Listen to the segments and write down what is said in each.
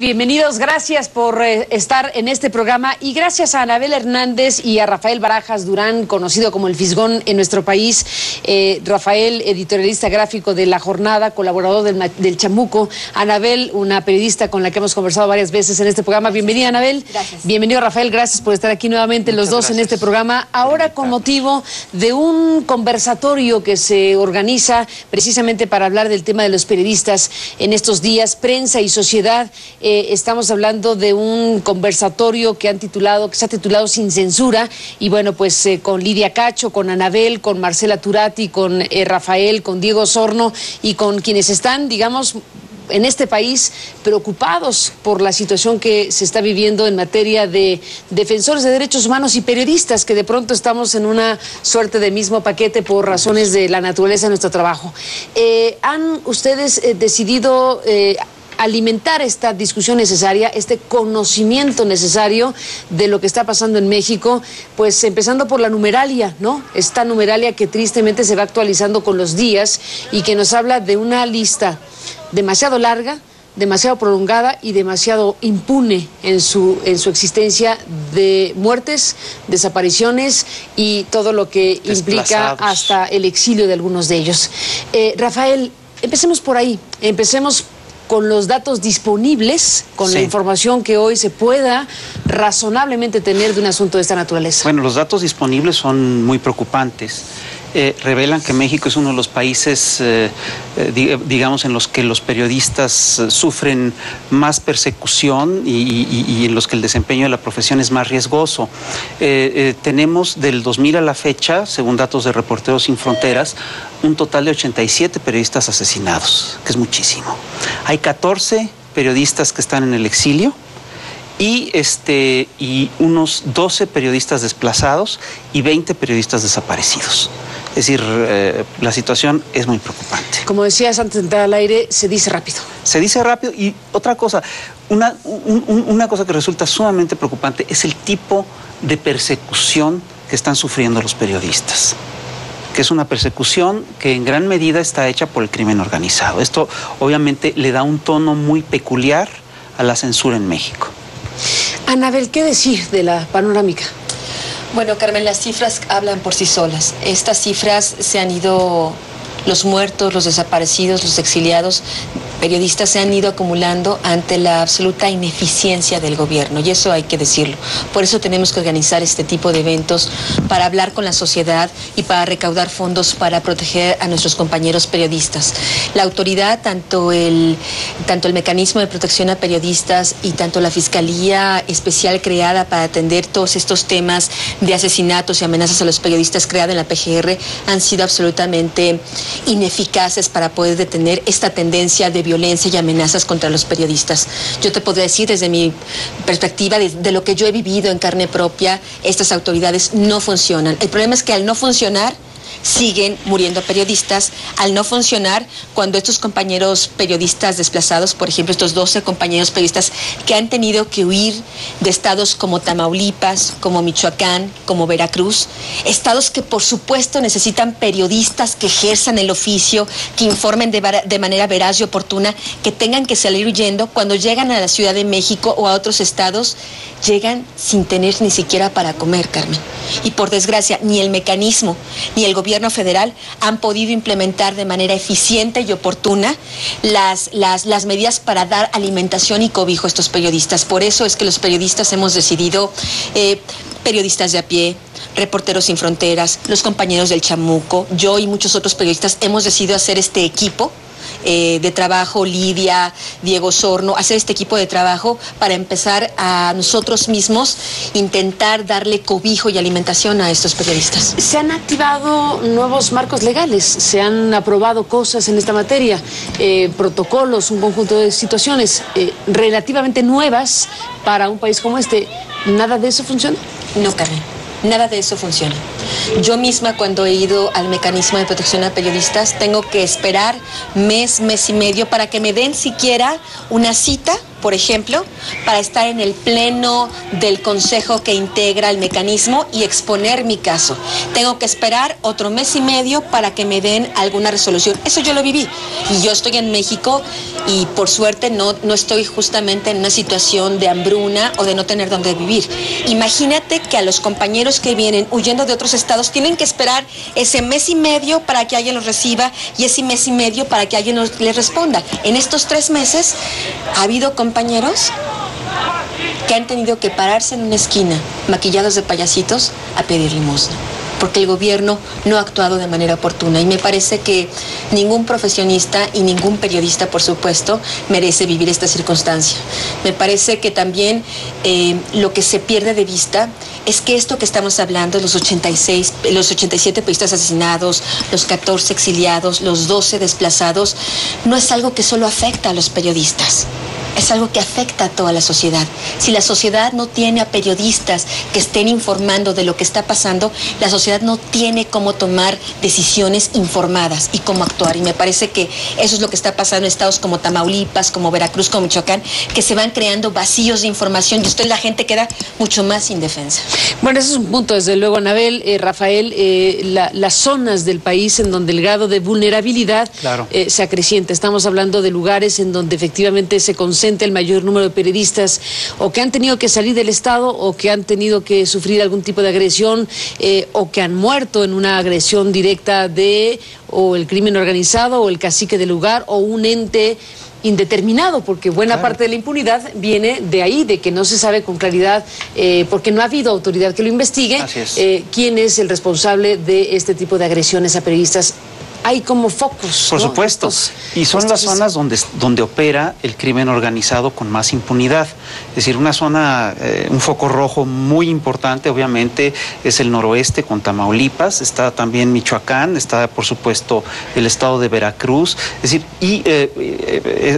Bienvenidos, gracias por estar en este programa y gracias a Anabel Hernández y a Rafael Barajas Durán, conocido como el Fisgón en nuestro país. Rafael, editorialista gráfico de La Jornada, colaborador del Chamuco. Anabel, una periodista con la que hemos conversado varias veces en este programa. Bienvenida, Anabel. Gracias. Bienvenido, Rafael, gracias por estar aquí nuevamente los dos en este programa. Ahora con motivo de un conversatorio que se organiza precisamente para hablar del tema de los periodistas en estos días, prensa y sociedad. Estamos hablando de un conversatorio que se ha titulado Sin Censura, y bueno, pues con Lidia Cacho, con Anabel, con Marcela Turati, con Rafael, con Diego Osorno y con quienes están, digamos, en este país preocupados por la situación que se está viviendo en materia de defensores de derechos humanos y periodistas, que de pronto estamos en una suerte de mismo paquete por razones de la naturaleza de nuestro trabajo. ¿Han ustedes decidido alimentar esta discusión necesaria, este conocimiento necesario de lo que está pasando en México, pues empezando por la numeralia, ¿no? Esta numeralia que tristemente se va actualizando con los días y que nos habla de una lista demasiado larga, demasiado prolongada y demasiado impune en su existencia, de muertes, desapariciones y todo lo que implica hasta el exilio de algunos de ellos. Rafael, empecemos por ahí, empecemos con los datos disponibles, con la información que hoy se pueda razonablemente tener de un asunto de esta naturaleza. Bueno, los datos disponibles son muy preocupantes. Revelan que México es uno de los países, digamos, en los que los periodistas sufren más persecución y en los que el desempeño de la profesión es más riesgoso. Tenemos del 2000 a la fecha, según datos de Reporteros Sin Fronteras, un total de 87 periodistas asesinados, que es muchísimo. Hay 14 periodistas que están en el exilio y unos 12 periodistas desplazados y 20 periodistas desaparecidos. Es decir, la situación es muy preocupante. Como decías antes de entrar al aire, se dice rápido. Se dice rápido, y otra cosa, una cosa que resulta sumamente preocupante es el tipo de persecución que están sufriendo los periodistas, que es una persecución que en gran medida está hecha por el crimen organizado. Esto obviamente le da un tono muy peculiar a la censura en México. Anabel, ¿qué decir de la panorámica? Bueno, Carmen, las cifras hablan por sí solas. Estas cifras se han ido, los muertos, los desaparecidos, los exiliados, periodistas se han ido acumulando ante la absoluta ineficiencia del gobierno, y eso hay que decirlo. Por eso tenemos que organizar este tipo de eventos, para hablar con la sociedad y para recaudar fondos para proteger a nuestros compañeros periodistas. La autoridad, tanto el mecanismo de protección a periodistas y tanto la Fiscalía Especial creada para atender todos estos temas de asesinatos y amenazas a los periodistas, creada en la PGR, han sido absolutamente ineficaces para poder detener esta tendencia de violencia y amenazas contra los periodistas. Yo te podría decir, desde mi perspectiva, de lo que yo he vivido en carne propia, estas autoridades no funcionan. El problema es que al no funcionar, siguen muriendo periodistas. Al no funcionar, cuando estos compañeros periodistas desplazados, por ejemplo, estos 12 compañeros periodistas que han tenido que huir de estados como Tamaulipas, como Michoacán, como Veracruz, estados que por supuesto necesitan periodistas que ejerzan el oficio, que informen de manera veraz y oportuna, que tengan que salir huyendo, cuando llegan a la Ciudad de México o a otros estados, llegan sin tener ni siquiera para comer, Carmen. Y por desgracia, ni el mecanismo ni el gobierno federal han podido implementar de manera eficiente y oportuna las medidas para dar alimentación y cobijo a estos periodistas. Por eso es que los periodistas hemos decidido, periodistas de a pie, Reporteros Sin Fronteras, los compañeros del Chamuco, yo y muchos otros periodistas hemos decidido hacer este equipo de trabajo, Lidia, Diego Osorno, hacer este equipo de trabajo para empezar a nosotros mismos intentar darle cobijo y alimentación a estos periodistas. Se han activado nuevos marcos legales, se han aprobado cosas en esta materia, protocolos, un conjunto de situaciones relativamente nuevas para un país como este. ¿Nada de eso funciona? No, Carmen. Nada de eso funciona. Yo misma, cuando he ido al mecanismo de protección a periodistas, tengo que esperar mes y medio para que me den siquiera una cita por ejemplo, para estar en el pleno del consejo que integra el mecanismo y exponer mi caso. Tengo que esperar otro mes y medio para que me den alguna resolución. Eso yo lo viví. Y yo estoy en México y por suerte no estoy justamente en una situación de hambruna o de no tener dónde vivir. Imagínate que a los compañeros que vienen huyendo de otros estados tienen que esperar ese mes y medio para que alguien los reciba y ese mes y medio para que alguien les responda. En estos 3 meses ha habido compañeros que han tenido que pararse en una esquina, maquillados de payasitos, a pedir limosna, porque el gobierno no ha actuado de manera oportuna. Y me parece que ningún profesionista y ningún periodista, por supuesto, merece vivir esta circunstancia. Me parece que también lo que se pierde de vista es que esto que estamos hablando, los 87 periodistas asesinados, los 14 exiliados, los 12 desplazados, no es algo que solo afecta a los periodistas. Es algo que afecta a toda la sociedad. Si la sociedad no tiene a periodistas que estén informando de lo que está pasando, la sociedad no tiene cómo tomar decisiones informadas y cómo actuar. Y me parece que eso es lo que está pasando en estados como Tamaulipas, como Veracruz, como Michoacán, que se van creando vacíos de información y entonces la gente queda mucho más indefensa. Bueno, ese es un punto, desde luego, Anabel, Rafael, las zonas del país en donde el grado de vulnerabilidad se acrecienta. Estamos hablando de lugares en donde efectivamente se concentra el mayor número de periodistas o que han tenido que salir del Estado o que han tenido que sufrir algún tipo de agresión o que han muerto en una agresión directa de o el crimen organizado o el cacique del lugar o un ente indeterminado, porque buena parte de la impunidad viene de ahí, de que no se sabe con claridad, porque no ha habido autoridad que lo investigue, quién es el responsable de este tipo de agresiones a periodistas. Hay como focos. Por supuesto. Y son las zonas donde opera el crimen organizado con más impunidad. Es decir, una zona, un foco rojo muy importante, obviamente, es el noroeste con Tamaulipas, está también Michoacán, está, por supuesto, el estado de Veracruz. Es decir, y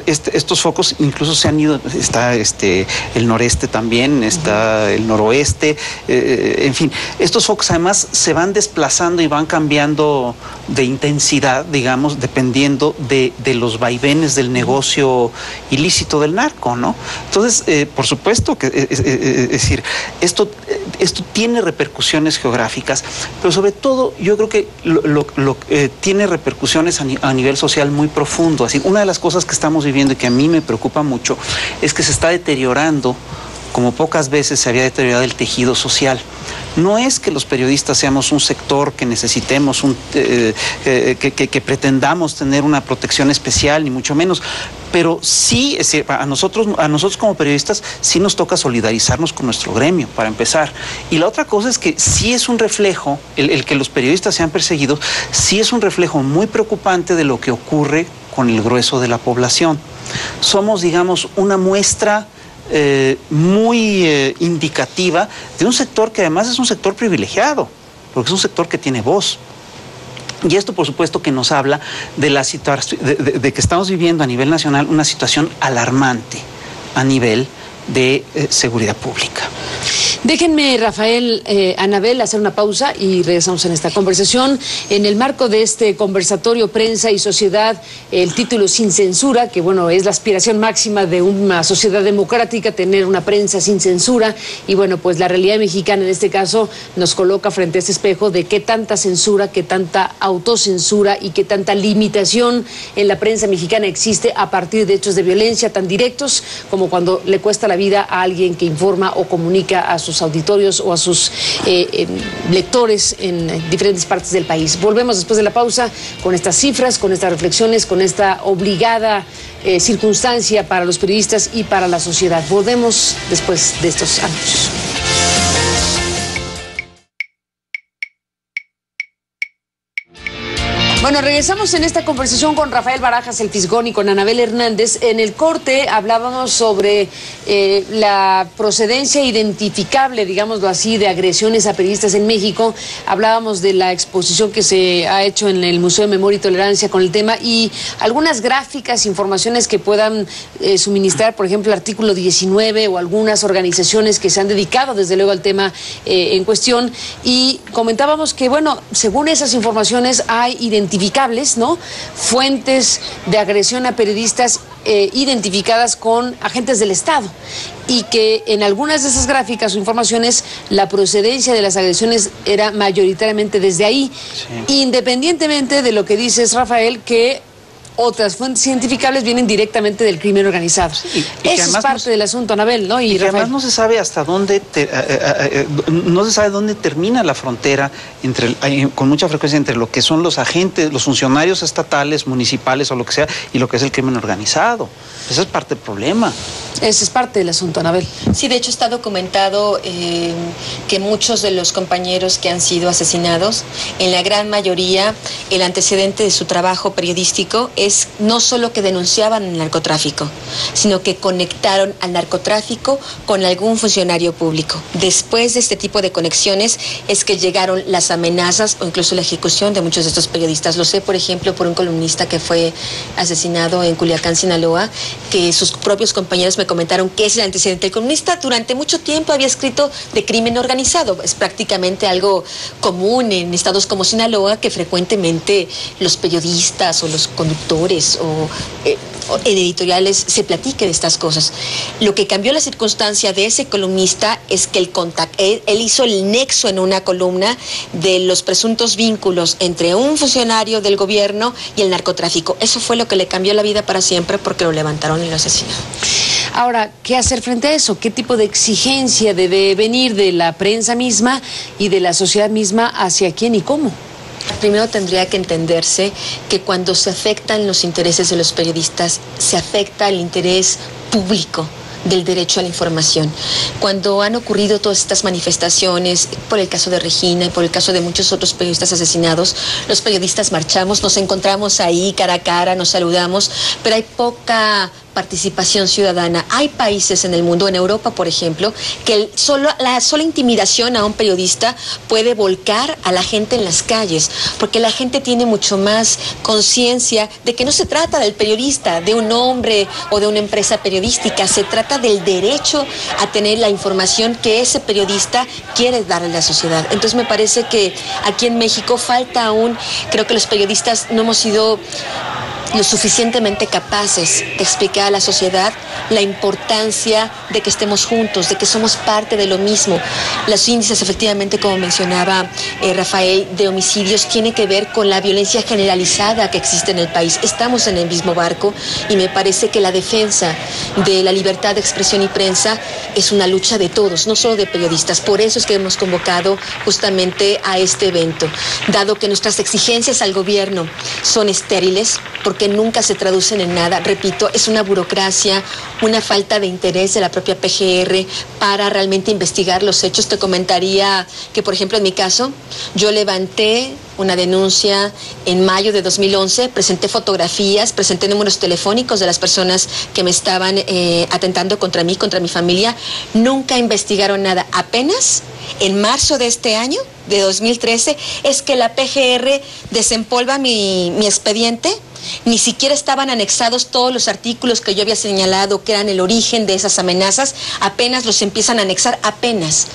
estos focos incluso se han ido, está el noreste también, está el noroeste, en fin, estos focos además se van desplazando y van cambiando de intensidad, digamos, dependiendo de los vaivenes del negocio ilícito del narco, ¿no? Entonces, por supuesto que, es decir, esto tiene repercusiones geográficas, pero sobre todo yo creo que tiene repercusiones a nivel social muy profundo. Así, una de las cosas que estamos viviendo y que a mí me preocupa mucho es que se está deteriorando, como pocas veces se había deteriorado, el tejido social. No es que los periodistas seamos un sector que necesitemos, que pretendamos tener una protección especial, ni mucho menos, pero sí, es decir, a nosotros como periodistas sí nos toca solidarizarnos con nuestro gremio, para empezar. Y la otra cosa es que sí es un reflejo, el que los periodistas sean perseguidos, sí es un reflejo muy preocupante de lo que ocurre con el grueso de la población. Somos, digamos, una muestra muy indicativa de un sector que además es un sector privilegiado, porque es un sector que tiene voz. Y esto, por supuesto, que nos habla de la situación, de que estamos viviendo a nivel nacional una situación alarmante a nivel de seguridad pública. Déjenme, Rafael, Anabel, hacer una pausa y regresamos en esta conversación. En el marco de este conversatorio Prensa y Sociedad, el título Sin Censura, que bueno, es la aspiración máxima de una sociedad democrática, tener una prensa sin censura, y bueno, pues la realidad mexicana en este caso nos coloca frente a este espejo de qué tanta censura, qué tanta autocensura y qué tanta limitación en la prensa mexicana existe a partir de hechos de violencia tan directos como cuando le cuesta la vida a alguien que informa o comunica a sus auditorios o a sus lectores en diferentes partes del país. Volvemos después de la pausa con estas cifras, con estas reflexiones, con esta obligada circunstancia para los periodistas y para la sociedad. Volvemos después de estos anuncios. Bueno, regresamos en esta conversación con Rafael Barajas, el Fisgón, y con Anabel Hernández. En el corte hablábamos sobre la procedencia identificable, digámoslo así, de agresiones a periodistas en México. Hablábamos de la exposición que se ha hecho en el Museo de Memoria y Tolerancia con el tema y algunas gráficas, informaciones que puedan suministrar, por ejemplo, el artículo 19 o algunas organizaciones que se han dedicado, desde luego, al tema en cuestión. Y comentábamos que, bueno, según esas informaciones hay identificables, ¿no?, fuentes de agresión a periodistas identificadas con agentes del Estado y que en algunas de esas gráficas o informaciones la procedencia de las agresiones era mayoritariamente desde ahí, sí, independientemente de lo que dices, Rafael, que otras fuentes identificables vienen directamente del crimen organizado. Sí, eso es parte del asunto, Anabel, ¿no? Y que además no se sabe hasta dónde, no se sabe dónde termina la frontera con mucha frecuencia entre lo que son los agentes, los funcionarios estatales, municipales o lo que sea, y lo que es el crimen organizado. Esa es parte del problema. Ese es parte del asunto, Anabel. Sí, de hecho está documentado que muchos de los compañeros que han sido asesinados, en la gran mayoría, el antecedente de su trabajo periodístico es no solo que denunciaban el narcotráfico, sino que conectaron al narcotráfico con algún funcionario público. Después de este tipo de conexiones es que llegaron las amenazas o incluso la ejecución de muchos de estos periodistas. Lo sé, por ejemplo, por un columnista que fue asesinado en Culiacán, Sinaloa, que sus propios compañeros me comentaron que es el antecedente. El columnista durante mucho tiempo había escrito de crimen organizado. Es prácticamente algo común en estados como Sinaloa, que frecuentemente los periodistas o los conductores o en editoriales se platique de estas cosas. Lo que cambió la circunstancia de ese columnista es que él hizo el nexo en una columna de los presuntos vínculos entre un funcionario del gobierno y el narcotráfico. Eso fue lo que le cambió la vida para siempre, porque lo levantaron y lo asesinaron. Ahora, ¿qué hacer frente a eso? ¿Qué tipo de exigencia debe venir de la prensa misma y de la sociedad misma hacia quién y cómo? Primero tendría que entenderse que cuando se afectan los intereses de los periodistas, se afecta el interés público del derecho a la información. Cuando han ocurrido todas estas manifestaciones, por el caso de Regina y por el caso de muchos otros periodistas asesinados, los periodistas marchamos, nos encontramos ahí cara a cara, nos saludamos, pero hay poca participación ciudadana. Hay países en el mundo, en Europa por ejemplo, que la sola intimidación a un periodista puede volcar a la gente en las calles, porque la gente tiene mucho más conciencia de que no se trata del periodista, de un hombre o de una empresa periodística, se trata del derecho a tener la información que ese periodista quiere darle a la sociedad. Entonces me parece que aquí en México falta aún, creo que los periodistas no hemos sido lo suficientemente capaces de explicar a la sociedad la importancia de que estemos juntos, de que somos parte de lo mismo. Los índices, efectivamente, como mencionaba Rafael, de homicidios tiene que ver con la violencia generalizada que existe en el país. Estamos en el mismo barco y me parece que la defensa de la libertad de expresión y prensa es una lucha de todos, no solo de periodistas. Por eso es que hemos convocado justamente a este evento, dado que nuestras exigencias al gobierno son estériles, porque nunca se traducen en nada. Repito, es una burocracia, una falta de interés de la propia PGR para realmente investigar los hechos. Te comentaría que, por ejemplo, en mi caso, yo levanté una denuncia en mayo de 2011, presenté fotografías, presenté números telefónicos de las personas que me estaban atentando contra mí, contra mi familia. Nunca investigaron nada. Apenas en marzo de este año, de 2013, es que la PGR desempolva mi expediente. Ni siquiera estaban anexados todos los artículos que yo había señalado que eran el origen de esas amenazas. Apenas los empiezan a anexar, apenas.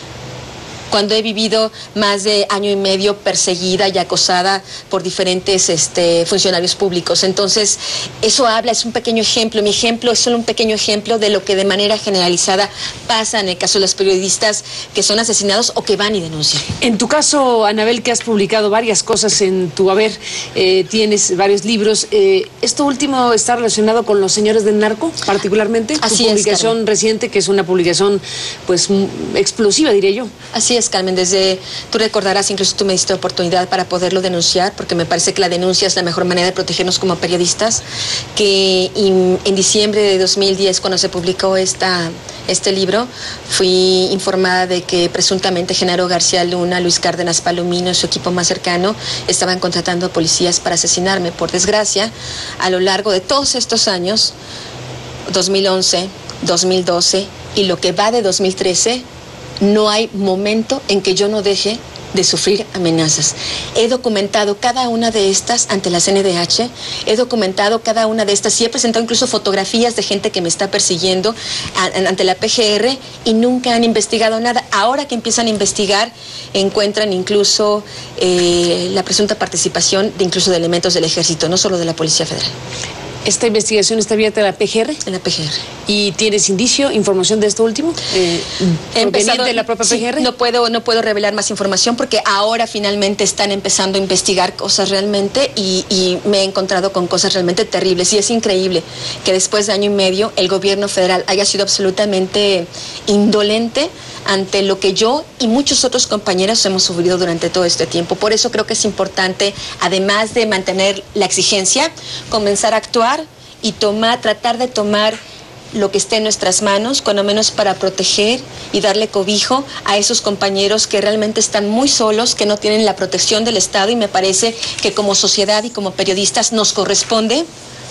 Cuando he vivido más de año y medio perseguida y acosada por diferentes funcionarios públicos. Entonces, eso habla, es un pequeño ejemplo. Mi ejemplo es solo un pequeño ejemplo de lo que de manera generalizada pasa en el caso de los periodistas que son asesinados o que van y denuncian. En tu caso, Anabel, que has publicado varias cosas en tu haber, tienes varios libros. ¿Esto último está relacionado con los señores del narco, particularmente? Así tu publicación reciente, que es una publicación, pues, explosiva, diré yo. Así es, Carmen, tú recordarás, incluso tú me diste oportunidad para poderlo denunciar, porque me parece que la denuncia es la mejor manera de protegernos como periodistas, que en diciembre de 2010, cuando se publicó este libro, fui informada de que presuntamente Genaro García Luna, Luis Cárdenas Palomino y su equipo más cercano estaban contratando policías para asesinarme. Por desgracia, a lo largo de todos estos años, 2011, 2012 y lo que va de 2013, no hay momento en que yo no deje de sufrir amenazas. He documentado cada una de estas ante la CNDH, he documentado cada una de estas y he presentado incluso fotografías de gente que me está persiguiendo ante la PGR y nunca han investigado nada. Ahora que empiezan a investigar, encuentran incluso la presunta participación de incluso de elementos del Ejército, no solo de la Policía Federal. ¿Esta investigación está abierta en la PGR? En la PGR. ¿Y tienes información de esto último? ¿Proveniente de la propia PGR? Sí, no puedo revelar más información porque ahora finalmente están empezando a investigar cosas realmente y me he encontrado con cosas realmente terribles. Y es increíble que después de año y medio el gobierno federal haya sido absolutamente indolente ante lo que yo y muchos otros compañeros hemos sufrido durante todo este tiempo. Por eso creo que es importante, además de mantener la exigencia, comenzar a actuar y tratar de tomar lo que esté en nuestras manos, cuando menos para proteger y darle cobijo a esos compañeros que realmente están muy solos, que no tienen la protección del Estado, y me parece que como sociedad y como periodistas nos corresponde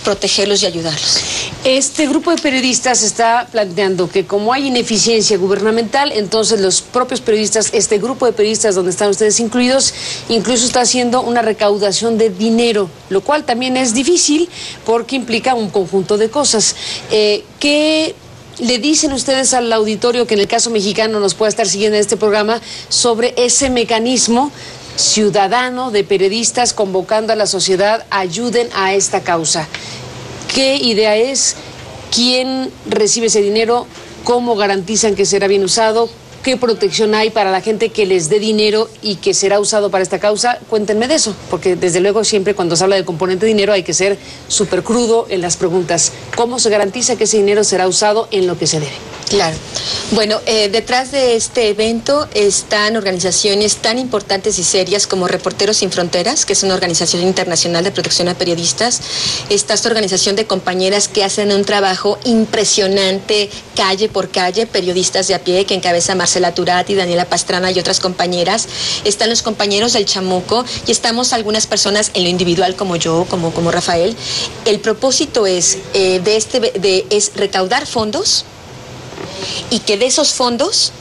protegerlos y ayudarlos. Este grupo de periodistas está planteando que como hay ineficiencia gubernamental, entonces los propios periodistas, este grupo de periodistas donde están ustedes incluidos, incluso está haciendo una recaudación de dinero, lo cual también es difícil porque implica un conjunto de cosas. ¿Qué le dicen ustedes al auditorio que en el caso mexicano nos pueda estar siguiendo en este programa sobre ese mecanismo ciudadano de periodistas convocando a la sociedad, ayuden a esta causa? ¿Qué idea es? ¿Quién recibe ese dinero? ¿Cómo garantizan que será bien usado? ¿Qué protección hay para la gente que les dé dinero y que será usado para esta causa? Cuéntenme de eso, porque desde luego siempre cuando se habla del componente dinero hay que ser súper crudo en las preguntas. ¿Cómo se garantiza que ese dinero será usado en lo que se debe? Claro. Bueno, detrás de este evento están organizaciones tan importantes y serias como Reporteros Sin Fronteras, que es una organización internacional de protección a periodistas. Está esta organización de compañeras que hacen un trabajo impresionante, calle por calle, periodistas de a pie, que encabeza Marcela Turati, Daniela Pastrana y otras compañeras. Están los compañeros del Chamuco y estamos algunas personas en lo individual como yo, como Rafael. El propósito es recaudar fondos y que de esos fondos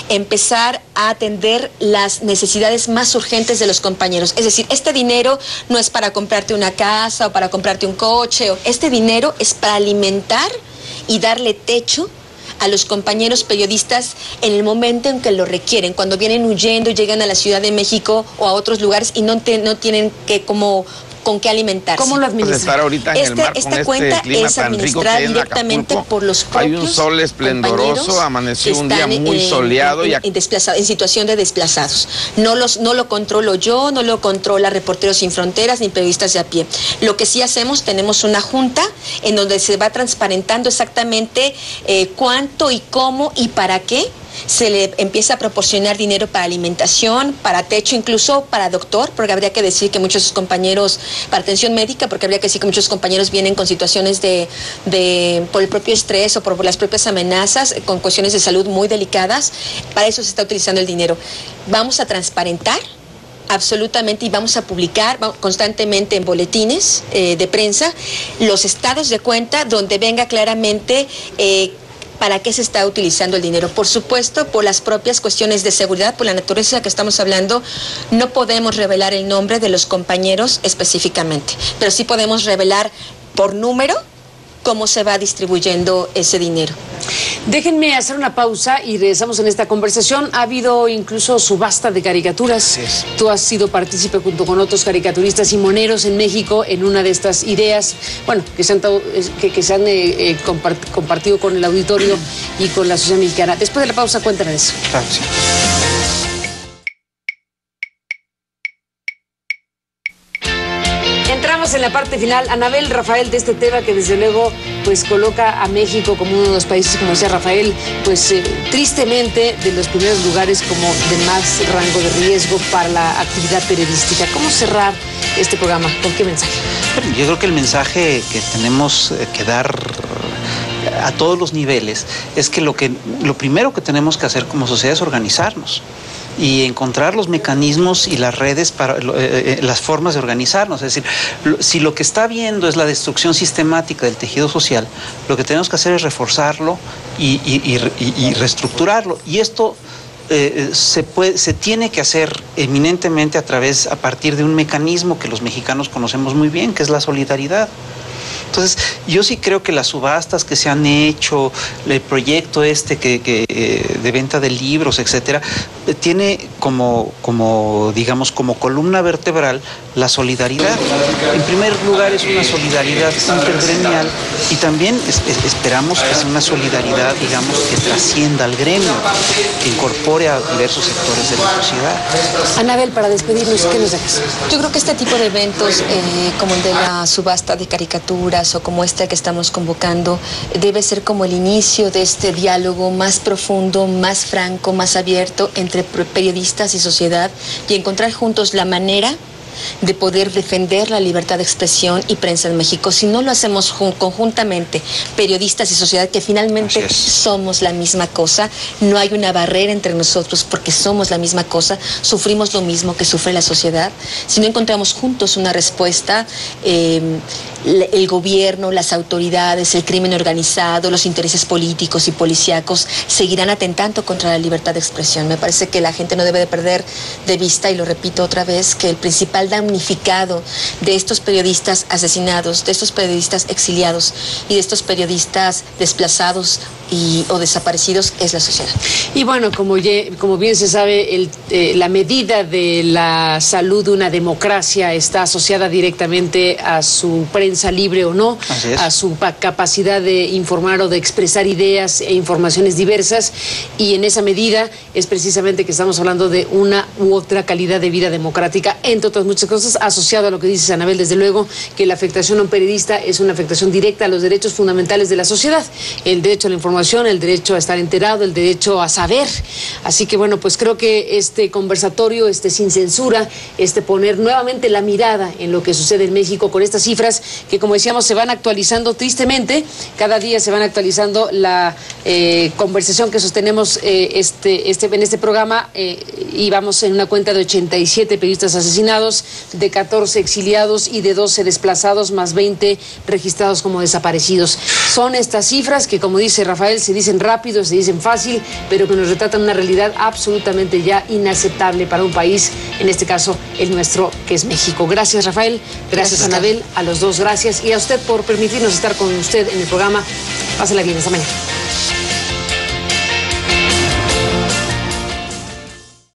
empezar a atender las necesidades más urgentes de los compañeros. Es decir, este dinero no es para comprarte una casa o para comprarte un coche. Este dinero es para alimentar y darle techo a los compañeros periodistas en el momento en que lo requieren, cuando vienen huyendo y llegan a la Ciudad de México o a otros lugares y no tienen con qué alimentarse. ¿Cómo lo administran? Estar ahorita en el mar esta con cuenta clima es tan rico administrada que hay en directamente Acapulco. por los propios. Hay un sol esplendoroso, amaneció un día muy soleado en situación de desplazados. No lo controlo yo, no lo controla Reporteros Sin Fronteras ni periodistas de a pie. Lo que sí hacemos, tenemos una junta en donde se va transparentando exactamente cuánto y cómo y para qué se le empieza a proporcionar dinero para alimentación, para techo, incluso para doctor, porque habría que decir que muchos compañeros, para atención médica, porque habría que decir que muchos compañeros vienen con situaciones por el propio estrés o por las propias amenazas, con cuestiones de salud muy delicadas. Para eso se está utilizando el dinero. Vamos a transparentar absolutamente y vamos a publicar constantemente en boletines de prensa los estados de cuenta donde venga claramente para qué se está utilizando el dinero. Por supuesto, por las propias cuestiones de seguridad, por la naturaleza que estamos hablando, no podemos revelar el nombre de los compañeros específicamente, pero sí podemos revelar por número cómo se va distribuyendo ese dinero. Déjenme hacer una pausa y regresamos en esta conversación. Ha habido incluso subasta de caricaturas. Sí. Tú has sido partícipe junto con otros caricaturistas y moneros en México en una de estas ideas, bueno, que se han compartido con el auditorio y con la sociedad mexicana. Después de la pausa, cuéntanos de eso. Claro, sí. Entramos en la parte final, Anabel, Rafael, de este tema que desde luego pues coloca a México como uno de los países, como decía Rafael, pues tristemente de los primeros lugares como de más rango de riesgo para la actividad periodística. ¿Cómo cerrar este programa? ¿Con qué mensaje? Bueno, yo creo que el mensaje que tenemos que dar a todos los niveles es que lo primero que tenemos que hacer como sociedad es organizarnos y encontrar los mecanismos y las redes para las formas de organizarnos. Es decir, si lo que está viendo es la destrucción sistemática del tejido social, lo que tenemos que hacer es reforzarlo y reestructurarlo. Y esto se tiene que hacer eminentemente a partir de un mecanismo que los mexicanos conocemos muy bien, que es la solidaridad. Entonces, yo sí creo que las subastas que se han hecho, el proyecto de venta de libros, etcétera, tiene como columna vertebral la solidaridad. En primer lugar, es una solidaridad intergremial y también esperamos que sea una solidaridad, digamos, que trascienda al gremio, que incorpore a diversos sectores de la sociedad. Anabel, para despedirnos, ¿qué nos dejas? Yo creo que este tipo de eventos, como el de la subasta de caricaturas o como este que estamos convocando, debe ser como el inicio de este diálogo más profundo, más franco, más abierto entre periodistas y sociedad, y encontrar juntos la manera de poder defender la libertad de expresión y prensa en México. Si no lo hacemos conjuntamente, periodistas y sociedad, que finalmente somos la misma cosa, no hay una barrera entre nosotros porque somos la misma cosa, sufrimos lo mismo que sufre la sociedad. Si no encontramos juntos una respuesta, el gobierno, las autoridades, el crimen organizado, los intereses políticos y policíacos seguirán atentando contra la libertad de expresión. Me parece que la gente no debe de perder de vista, y lo repito otra vez, que el principal damnificado de estos periodistas asesinados, de estos periodistas exiliados y de estos periodistas desplazados o desaparecidos es la sociedad. Y bueno, como bien se sabe, la medida de la salud de una democracia está asociada directamente a su prensa libre o no, a su capacidad de informar o de expresar ideas e informaciones diversas, y en esa medida es precisamente que estamos hablando de una u otra calidad de vida democrática, entre otras muchas cosas, asociado a lo que dice Anabel, desde luego, que la afectación a un periodista es una afectación directa a los derechos fundamentales de la sociedad, el derecho a la información, el derecho a estar enterado, el derecho a saber. Así que bueno, pues creo que este conversatorio, sin censura, poner nuevamente la mirada en lo que sucede en México con estas cifras que, como decíamos, se van actualizando tristemente. Cada día se van actualizando la conversación que sostenemos en este programa, y vamos en una cuenta de 87 periodistas asesinados, de 14 exiliados y de 12 desplazados, más 20 registrados como desaparecidos. Son estas cifras que, como dice Rafael, se dicen rápido, se dicen fácil, pero que nos retratan una realidad absolutamente ya inaceptable para un país, en este caso el nuestro, que es México. Gracias, Rafael. Gracias, Anabel. A los dos, gracias. Y a usted por permitirnos estar con usted en el programa. Pásala bien, hasta mañana.